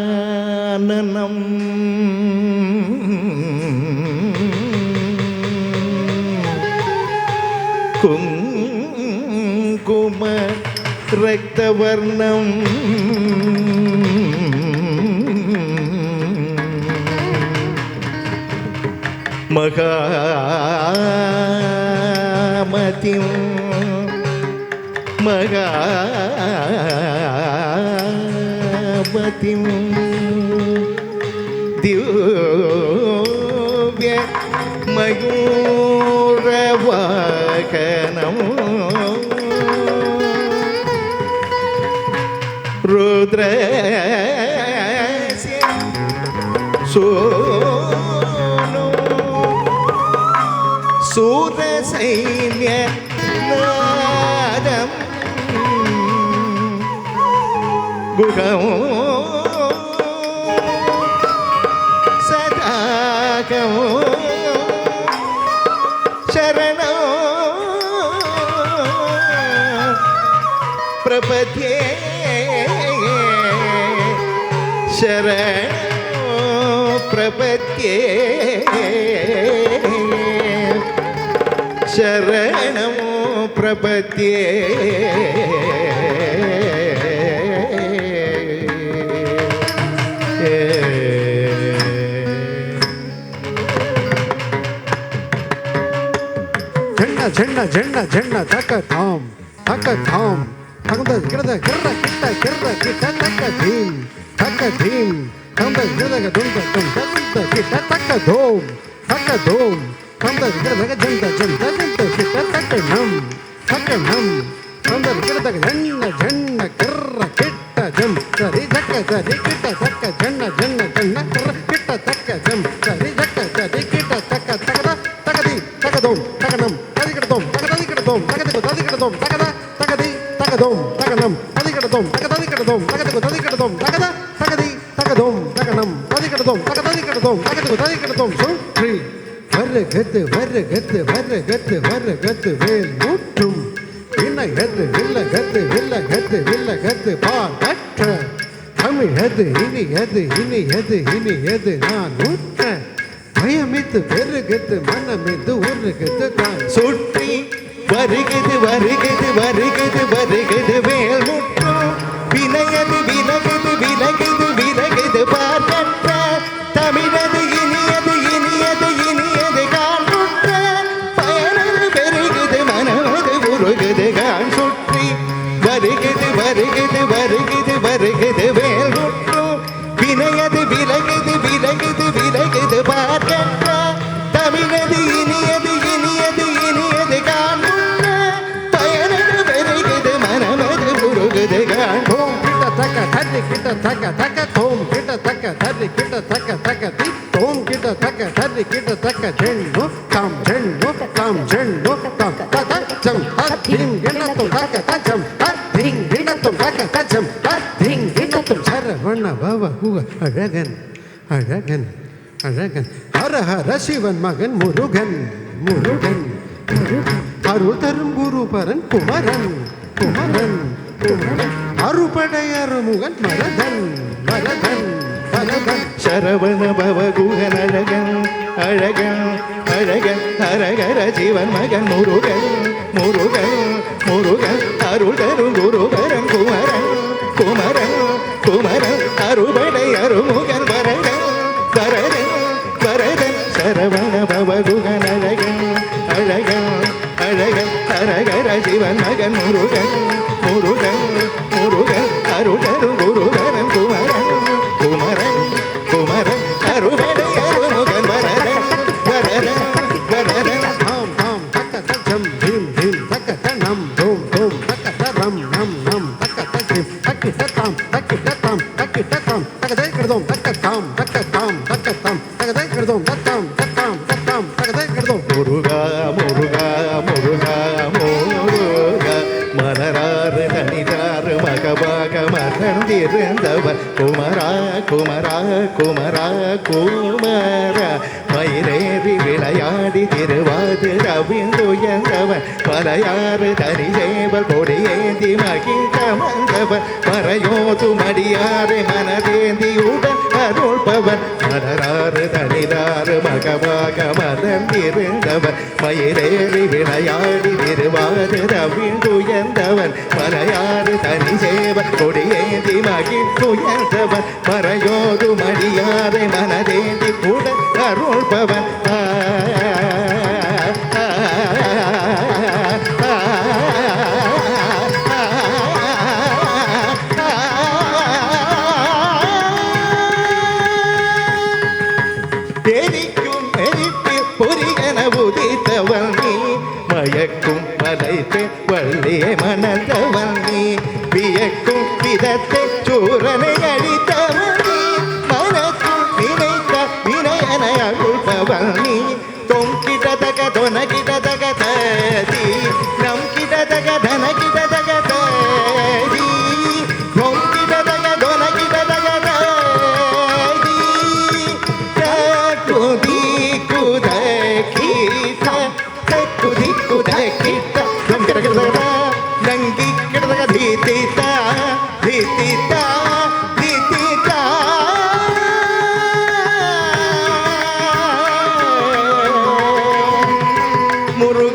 ஷடானனம் குங்கும ரக்தவர்ணம் மகாமதிம் மகாமதிம் திவ்ய மயூரவாகனம் ருத்ரஸ்ய சோனோ சூரசைன்ய நாதம் குகம் சதாகம் சரணோ பிரபத்யே சரணோ பிரபத்யே சரணம் பிரபத்யே ஜென்ன ஜென்ன ஜென்ன தக்க தாம் தகுந்த கிரத கிரத கிட்ட கிரத கிட்ட தக்க தீம் தகுந்த கிரத துந்த துந்த கிட்ட தக்க தோம் தகுந்த கிரத ஜந்த ஜந்த ஜந்த கிட்ட தக்க நம் தகுந்த கிரத ஜன்ன ஜன்ன கிர கிட்ட ஜம் சரி தக்க சரி கிட்ட தக்க ஜன்ன ஜன்ன ஜன்ன கிர கிட்ட தக்க ஜம் சரி தக்க சரி கிட்ட தக்க தகத தகதி தகதோம் தகனம் ததிகிடதோம் தகததிகிடதோம் தகதிகிடதோம் தகத தகதி தகதோம் தகனம் ததிகிடதோம் தகததிகிடதோம் தகதிகிடதோம் தகத தகதி தகதோம் தகனம் ததிகிடதோம் தகததிகிடதோம் தகதிகிடதோம் சுற்றி வருகத்து வருகத்து வருகத்து வருகத்து வேல் முற்றும் விண்ணகத்து வில்லகத்து வில்லகத்து வில்லகத்து பாடற்ற தமிழது இனியது நான் உற்ற பயமித்து பெருகத்து மனமித்து உருகத்து தான் சுற்றி வருகிறது வருகிறது வருகிறது வருகிறது வேல் முற்றும் வினயது விலகுது விலகுது விலகுது பார்க்கற்ற தமிழது இனியது இனியது இனியது காண்புற்ற பயனது பெருகுது மனமது உருகுது கான் சுற்றி வருகிறது வருகிறது வருகிறது வருகிறது வேல் முற்றும் வினயது விலகுது விலகுது விலகுது பார்க்கற்ற தமிழது இனியது இனியது இனியது காண்புற்ற பயனது பெருகுது மனமது உருகுது கான் தோம் கிட்ட தக்க தள்ளி கிட்ட தக்க தக்க தோம் கிட்ட தக்க தள்ளி கிட்ட தக்க தக்க தி தோம் கிட்ட தக்க தள்ளி கிட்ட தக்க ஜென்னு தாம் தத ஜம் தீம் கிண்ணத்தும் தக்க தஜம் தீம் கிண்ணத்தும் தக்க தஜம் தீம் கிண்ணத்தும் சரவண பவ குக அழகன் அழகன் அழகன் ஹர ஹர சிவன் மகன் முருகன் முருகன் அருள் தரும் குரு பரன் குமரன் குமரன் அறுபடை Arumugan marathon marathon marathon Saravana பவ குகன் அழகன் அழகன் அழகன் ஹரஹர சிவன் மகன் முருகன் முருகன் முருகன் அருள் தரும் குருபரன் குமரன் குமரன் குமரன் அறுபடை அருமுகன் வரதன் வரதன் வரதன் சரவண பவ குகன் அழகன் அழகன் அழகன் ஹரஹர சிவன் மகன் முருகன் முருகன் முருகன் அருள் தரும் குருபரன் குமரன் குமரன் குமரன் அறுபடை அருமுகன் வரதன் வரதன் வரதன் தாம் தாம் தக்க தஜம் தீம் தீம் தக்க தனம் தோம் தோம் தக்க தரம் நம் நம் தக்க தஜிம் தக்கிட்ட தாம் தக்கதை கிடதோம் தக்க தாம் தக்கதை கிடதோம் தத்தாம் தக்கதை கிடதோம் முருகா முருகா முருகா முருகா மலராறு தனிதாறு மகபாக மகந்திருந்தவர் குமரா குமரா குமரா குமரா மயிலேறி விளையாடி திருவாரூர் விருவாது ரவிந்துயர்ந்தவன் மலையாறு தனிசேவல் கொடியேந்தி மகிழ்ந்த மந்தவன் மறையோது மடியாறு மனதேந்தியுடன் அருள்பவன் மலராறு தனிதாறு மகமாக மலர்ந்திருந்தவன் மயிலேறி விளையாடி விருவாது ரவிந்துயர்ந்தவன் மலையாறு தனிசேவல் கொடியேந்தி மகிழ்ந்துயர்ந்தவன் மறையோது மடியாறு மனதேந்தி உடன் அருள்பவன் தெரிக்கும் நெருப்பில் பொறிகன உதித்தவன் நீ மயக்கும் மலைத்து வள்ளியை மணந்தவன் நீ வியக்கும் விதத்தை சூரனை அடித்தவன் நீ மனத்துள் நினைத்த வினயனை அருள்பவன் நீ தொங்கிடதக தொனகிடதக தீ நம் கிடதக தனகிடதக தீ தொங்கிடதக தொனகிடதக தீ குதி குத கீத குதி குத கீத தொங்கிடதக நங்கி கிடதக தீதித தீதித தீதித முரு